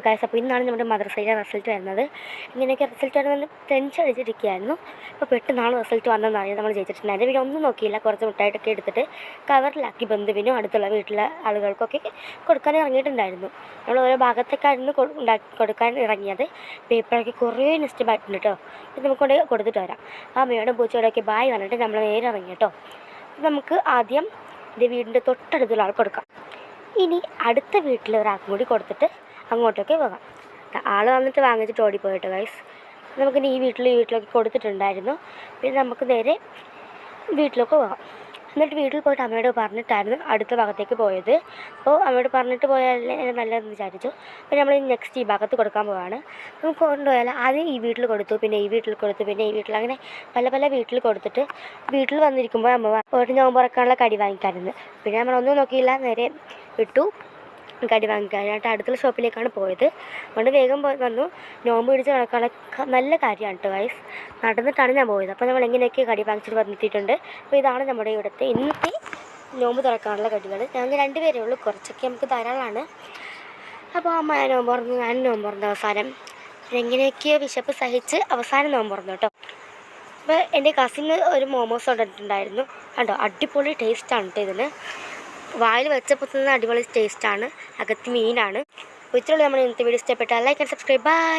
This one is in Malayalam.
ഗൈസ്, അപ്പോൾ ഇന്നാണ് നമ്മുടെ മദ്രസയിലെ റിസൾട്ട് വരുന്നത്. ഇങ്ങനെയൊക്കെ റിസൾട്ട് വരുന്നത് ടെൻഷൻ അടിച്ചിരിക്കുകയായിരുന്നു. അപ്പോൾ പെട്ടെന്നാണ് റിസൾട്ട് വന്നതെന്ന് അറിയാം. നമ്മൾ ജയിച്ചിട്ടുണ്ടായിരുന്നു. പിന്നെ ഒന്നും നോക്കിയില്ല, കുറച്ച് മിഠായിട്ടൊക്കെ എടുത്തിട്ട് കവറിലാക്കി ബന്ധുവിനും അടുത്തുള്ള വീട്ടിലെ ആളുകൾക്കൊക്കെ കൊടുക്കാൻ ഇറങ്ങിയിട്ടുണ്ടായിരുന്നു. നമ്മൾ ഓരോ ഭാഗത്തേക്കായിരുന്നു കൊടുക്കാൻ ഇറങ്ങിയത്. പേപ്പറൊക്കെ കുറേ നിശ്ചയമായിട്ടുണ്ട് കേട്ടോ. ഇത് നമുക്ക് കൊണ്ട് കൊടുത്തിട്ട് വരാം. ആ അമ്മയോടും പൂച്ചയോടൊക്കെ ബായ് പറഞ്ഞിട്ട് നമ്മൾ നേരെ ഇറങ്ങി കേട്ടോ. നമുക്ക് ആദ്യം എൻ്റെ വീടിൻ്റെ തൊട്ടടുത്തുള്ള ആൾ കൊടുക്കാം. ഇനി അടുത്ത വീട്ടിൽ ഒരാൾക്കും കൂടി കൊടുത്തിട്ട് അങ്ങോട്ടൊക്കെ പോകാം. ആൾ വന്നിട്ട് വാങ്ങിച്ചിട്ട് ഓടിപ്പോയിട്ടോ ഗൈസ്. നമുക്കിനി ഈ വീട്ടിലൊക്കെ കൊടുത്തിട്ടുണ്ടായിരുന്നു. പിന്നെ നമുക്ക് നേരെ വീട്ടിലൊക്കെ പോകാം. എന്നിട്ട് വീട്ടിൽ പോയിട്ട് അമ്മയോട് പറഞ്ഞിട്ടായിരുന്നു അടുത്ത ഭാഗത്തേക്ക് പോയത്. അപ്പോൾ അമ്മയോട് പറഞ്ഞിട്ട് പോയാലേ നല്ലതെന്ന് വിചാരിച്ചു. അപ്പോൾ നമ്മൾ നെക്സ്റ്റ് ഈ ഭാഗത്ത് കൊടുക്കാൻ പോവാണ്. നമുക്ക് കൊണ്ടുപോയാൽ ആദ്യം ഈ വീട്ടിൽ കൊടുത്തു, പിന്നെ ഈ വീട്ടിൽ കൊടുത്തു, പിന്നെ ഈ വീട്ടിൽ, അങ്ങനെ പല വീട്ടിൽ കൊടുത്തിട്ട് വീട്ടിൽ വന്നിരിക്കുമ്പോൾ അമ്മ ഒരു നോമ്പ് തുറക്കാനുള്ള കടി വാങ്ങിക്കാറുണ്ട്. പിന്നെ നമ്മളൊന്നും നോക്കിയില്ല, നേരെ വിട്ടു കടി വാങ്ങിക്കാനായിട്ട് അടുത്തുള്ള ഷോപ്പിലേക്കാണ് പോയത്. അതുകൊണ്ട് വേഗം വന്നു. നോമ്പ് പിടിച്ച് നടക്കാനുള്ള നല്ല കാര്യമാണ് കേട്ടോ ഗൈസ്. നടന്നിട്ടാണ് ഞാൻ പോയത്. അപ്പോൾ നമ്മൾ എങ്ങനെയൊക്കെ കടി വാങ്ങിച്ചിട്ട് വന്നിട്ടുണ്ട്. അപ്പോൾ ഇതാണ് നമ്മുടെ ഇവിടുത്തെ ഇന്നത്തെ നോമ്പ് തുറക്കാനുള്ള കടികൾ. ഞങ്ങൾ 2 പേരേ ഉള്ളൂ, കുറച്ചൊക്കെ നമുക്ക് ധാരാളമാണ്. അപ്പോൾ അമ്മ നോമ്പ് തുറന്നു, ഞാൻ നോമ്പ് തുറന്നു. അവസാനം എങ്ങനെയൊക്കെയോ വിശപ്പ് സഹിച്ച് അവസാനം നോമ്പ് തുറന്നു കേട്ടോ. അപ്പോൾ എൻ്റെ കസിന് ഒരു മോമോസ് കൊണ്ടിട്ടുണ്ടായിരുന്നു കണ്ടോ. അടിപൊളി ടേസ്റ്റാണ് കേട്ടോ ഇതിന്. വായിൽ വെച്ചപ്പോൾ തന്നെ അടിപൊളി ടേസ്റ്റാണ്. അകത്ത് മീനാണ്. അപ്പോൾ ഇത്രയുള്ളൂ നമ്മുടെ ഇന്നത്തെ വീഡിയോ. ഇഷ്ടപ്പെട്ടാൽ ലൈക്ക് ആൻഡ് സബ്സ്ക്രൈബ്. ബൈ.